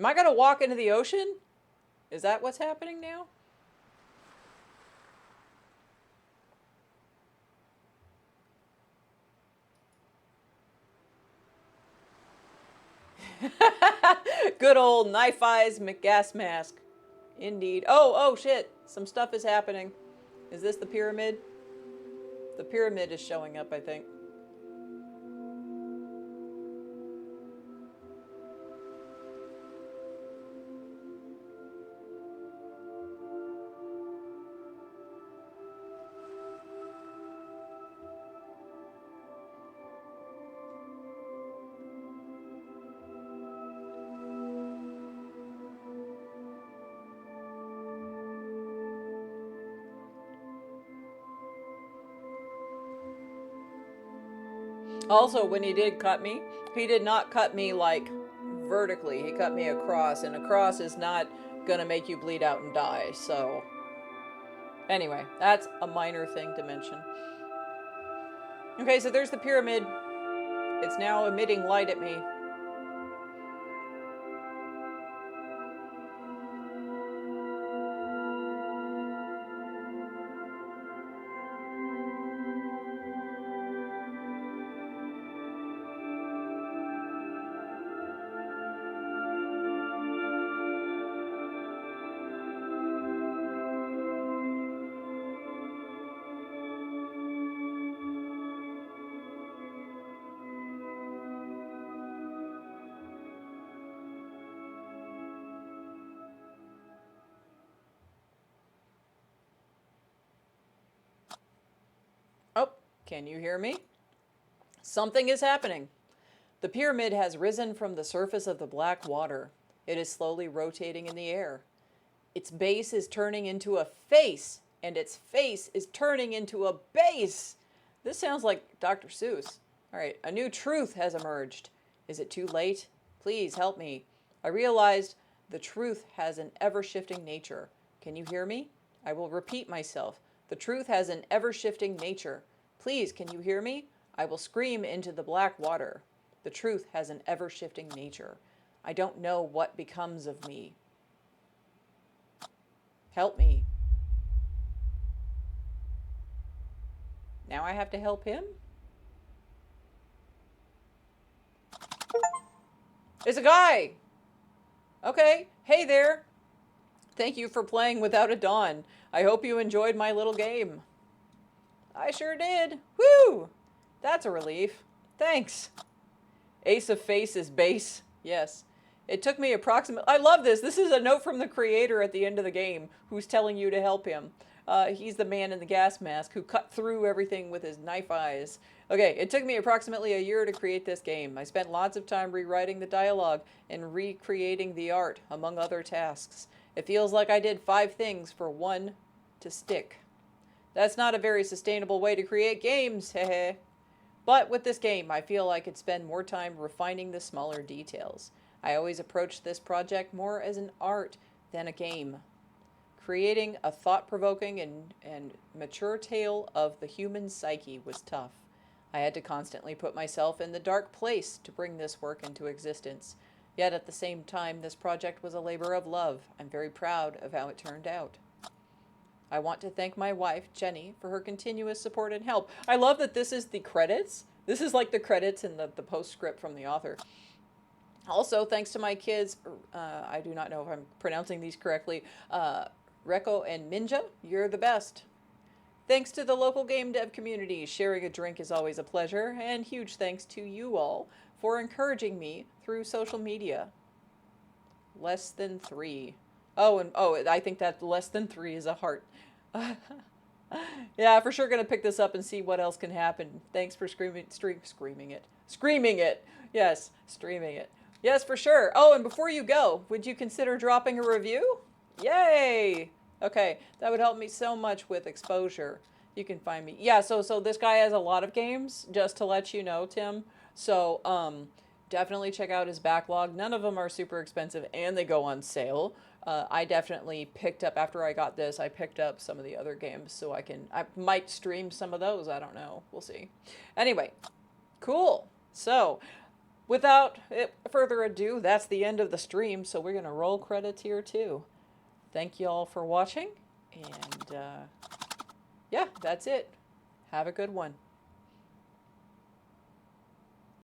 Am I going to walk into the ocean? Is that what's happening now? Good old Knife Eyes McGas Mask. Indeed. Oh, shit. Some stuff is happening. Is this the pyramid? The pyramid is showing up, I think. Also, when he did cut me, he did not cut me, like, vertically. He cut me across, and across is not gonna make you bleed out and die, so... Anyway, that's a minor thing to mention. Okay, so there's the pyramid. It's now emitting light at me. Oh, can you hear me? Something is happening. The pyramid has risen from the surface of the black water. It is slowly rotating in the air. Its base is turning into a face, and its face is turning into a base. This sounds like Dr. Seuss. All right, a new truth has emerged. Is it too late? Please help me. I realized the truth has an ever-shifting nature. Can you hear me? I will repeat myself. The truth has an ever-shifting nature. Please, can you hear me? I will scream into the black water. The truth has an ever-shifting nature. I don't know what becomes of me. Help me. Now I have to help him? It's a guy! Okay, hey there. Thank you for playing Without a Dawn. I hope you enjoyed my little game. I sure did. Woo! That's a relief. Thanks. Ace of Faces base. Yes. It took me approximately... I love this. This is a note from the creator at the end of the game who's telling you to help him. He's the man in the gas mask who cut through everything with his knife eyes. Okay, it took me approximately a year to create this game. I spent lots of time rewriting the dialogue and recreating the art, among other tasks. It feels like I did 5 things for one to stick. That's not a very sustainable way to create games, heh. But with this game, I feel I could spend more time refining the smaller details. I always approached this project more as an art than a game. Creating a thought-provoking and mature tale of the human psyche was tough. I had to constantly put myself in the dark place to bring this work into existence. Yet at the same time, this project was a labor of love. I'm very proud of how it turned out. I want to thank my wife, Jenny, for her continuous support and help. I love that this is the credits. This is like the credits and the postscript from the author. Also, thanks to my kids, I do not know if I'm pronouncing these correctly, Reko and Minja, you're the best. Thanks to the local game dev community, sharing a drink is always a pleasure, and huge thanks to you all for encouraging me through social media. Less than 3. I think that less than 3 is a heart. Yeah, for sure gonna pick this up and see what else can happen. Thanks for screaming it. Yes, streaming it. Yes, for sure. Oh, and before you go, would you consider dropping a review? Yay! Okay, that would help me so much with exposure. You can find me. Yeah, so this guy has a lot of games, just to let you know, Tim. So, definitely check out his backlog. None of them are super expensive and they go on sale. I definitely picked up, after I got this, I picked up some of the other games so I might stream some of those. I don't know. We'll see. Anyway, cool. So, without further ado, that's the end of the stream. So we're going to roll credits here too. Thank you all for watching. And yeah, that's it. Have a good one.